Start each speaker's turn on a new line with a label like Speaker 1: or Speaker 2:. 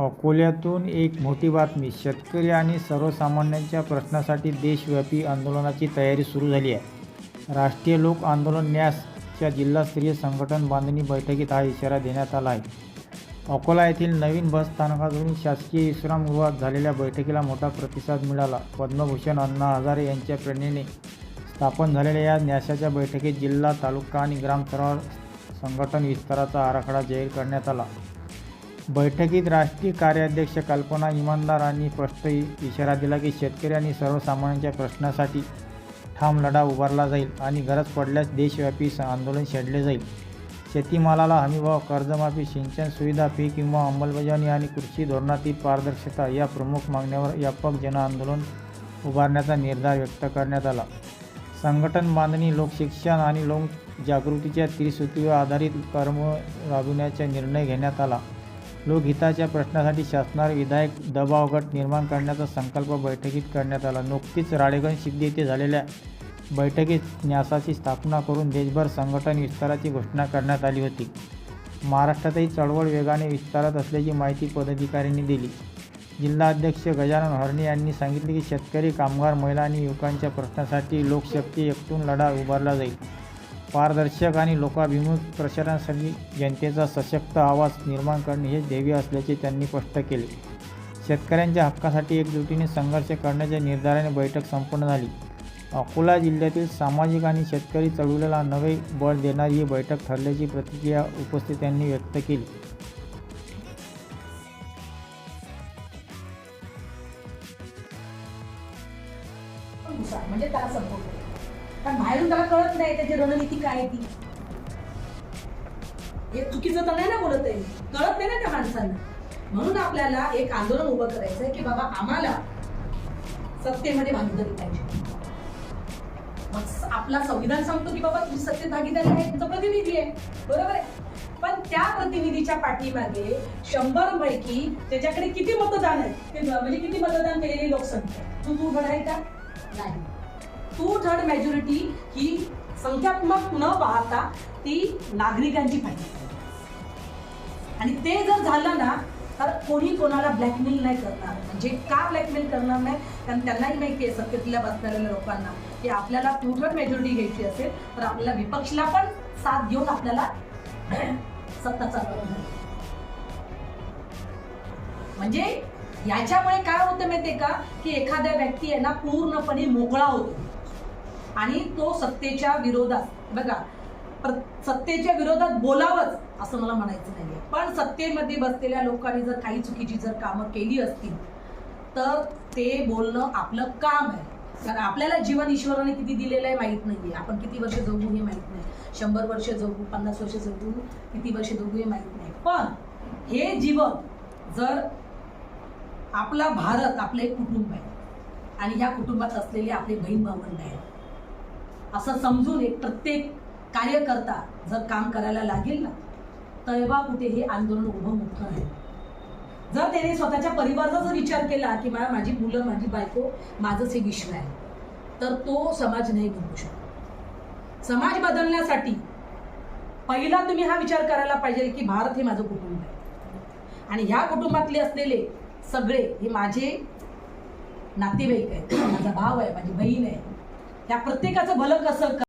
Speaker 1: अकोल्यातून एक मोठी बातमी. शेतकरी आणि सर्वसामान्यांच्या प्रश्नासाठी देशव्यापी आंदोलनाची तयारी सुरू झाली आहे. राष्ट्रीय लोक आंदोलन न्यासच्या जिल्हास्तरीय संघटन बांधणी बैठकीत हा इशारा देण्यात आला आहे. अकोला येथील नवीन बस स्थानकाजवळील शासकीय विश्रामगृहात झालेल्या बैठकीला मोठा प्रतिसाद मिळाला. पद्मभूषण अण्णा हजारे यांच्या प्रेरणेने स्थापन झालेल्या या न्यासाच्या बैठकीत जिल्हा, तालुका आणि ग्रामस्तरावर संघटन विस्ताराचा आराखडा जाहीर करण्यात आला. बैठकीत राष्ट्रीय कार्याध्यक्ष कल्पना इनामदार यांनी स्पष्ट इशारा दिला की शेतकरी आणि सर्वसामान्यांच्या प्रश्नासाठी ठाम लढा उभारला जाईल आणि गरज पडल्यास देशव्यापी आंदोलन छेडले जाईल. शेतीमालाला हमीभाव, कर्जमाफी, सिंचन सुविधा, फी किंवा अंमलबजावणी आणि कृषी धोरणातील पारदर्शकता या प्रमुख मागण्यांवर व्यापक जनआंदोलन उभारण्याचा निर्धार व्यक्त करण्यात आला. संघटन बांधणी, लोकशिक्षण आणि लोकजागृतीच्या त्रिसूत्रीवर आधारित कर्म राबविण्याचा निर्णय घेण्यात आला. लोकहिताच्या प्रश्नासाठी शासनावर विधायक दबाव गट निर्माण करण्याचा संकल्प बैठकीत करण्यात आला. नुकतीच राळेगण सिद्धी येथे झालेल्या बैठकीत न्यासाची स्थापना करून देशभर संघटन विस्ताराची घोषणा करण्यात आली होती. महाराष्ट्रातही चळवळ वेगाने विस्तारत असल्याची माहिती पदाधिकाऱ्यांनी दिली. जिल्हाध्यक्ष गजानन हरणे यांनी सांगितले की शेतकरी, कामगार, महिला आणि युवकांच्या प्रश्नासाठी लोकशक्ती एकटून लढा उभारला जाईल. पारदर्शक आणि लोकाभिमुख प्रचारासाठी जनतेचा सशक्त आवाज निर्माण करणे हे ध्येय असल्याचे त्यांनी स्पष्ट केले. शेतकऱ्यांच्या हक्कासाठी एकजुटीने संघर्ष करण्याच्या निर्धाराने बैठक संपन्न झाली. अकोला जिल्ह्यातील सामाजिक आणि शेतकरी चळवळीला नवे बळ देणारी ही बैठक ठरल्याची प्रतिक्रिया उपस्थितांनी व्यक्त केली.
Speaker 2: म्हणजे त्याला सपोर्ट कारण बाहेरून त्याला कळत नाही त्याची रणनीती काय आहे ती. हे चुकीचं तर नाही ना बोलत आहे, कळत नाही ना त्या माणसांना. म्हणून आपल्याला एक आंदोलन उभं करायचं आहे की बाबा आम्हाला सत्तेमध्ये भागीदारी पाहिजे. मग आपला संविधान सांगतो की बाबा तुम्ही सत्तेत भागीदारी आहे, तुमचा प्रतिनिधी आहे, बरोबर आहे. पण त्या प्रतिनिधीच्या पाठीमागे 100 पैकी त्याच्याकडे किती मतदान आहे, म्हणजे किती मतदान केलेली लोकसंख्या तू घडाय का नाही. 2/3 मेजॉरिटी ही संख्यात्मक न पाहता ती नागरिकांची पाहिजे. आणि ते जर झालं ना तर कोणी कोणाला ब्लॅकमेल नाही करणार. म्हणजे का ब्लॅकमेल करणार नाही, कारण त्यांनाही माहिती आहे सत्तेतल्या बसणाऱ्या लोकांना की आपल्याला 2/3 मेजॉरिटी घ्यायची असेल तर आपल्याला विपक्षला पण साथ घेऊन आपल्याला सत्ता चालवणं. म्हणजे याच्यामुळे काय होतं माहितीये का की एखाद्या व्यक्ती आहे ना पूर्णपणे मोकळा होतो आणि तो सत्तेच्या विरोधात, बघा सत्तेच्या विरोधात बोलावंच असं मला म्हणायचं नाहीये, पण सत्तेमध्ये बसलेल्या लोकांनी जर काही चुकीची जर कामं केली असतील तर ते बोलणं आपलं काम आहे. कारण आपल्याला जीवन ईश्वराने किती दिलेलं आहे माहीत नाहीये. आपण किती वर्ष जगू हे माहीत नाही, 100 वर्ष जगू, 50 वर्ष जगू, किती वर्ष जगू हे माहीत नाही. पण हे जीवन जर आपला भारत आपलं एक कुटुंब आहे आणि ह्या कुटुंबात असलेले आपले बहीण भावंड आहेत असं समजून एक प्रत्येक कार्यकर्ता जर काम करायला लागेल ना तेव्हा कुठे हे आंदोलन उभं मोठं आहे. जर त्याने स्वतःच्या परिवाराचा जर विचार केला की माझी मुलं, माझी बायको, माझंच हे विश्व आहे, तर तो समाज नाही बदलू शकत. समाज बदलण्यासाठी पहिला तुम्ही हा विचार करायला पाहिजे की भारत हे माझं कुटुंब आहे आणि ह्या कुटुंबातले असलेले सगळे हे माझे नातेवाईक आहेत, माझा भाव आहे, माझी बहीण आहे. त्या प्रत्येकाचं भलं कसं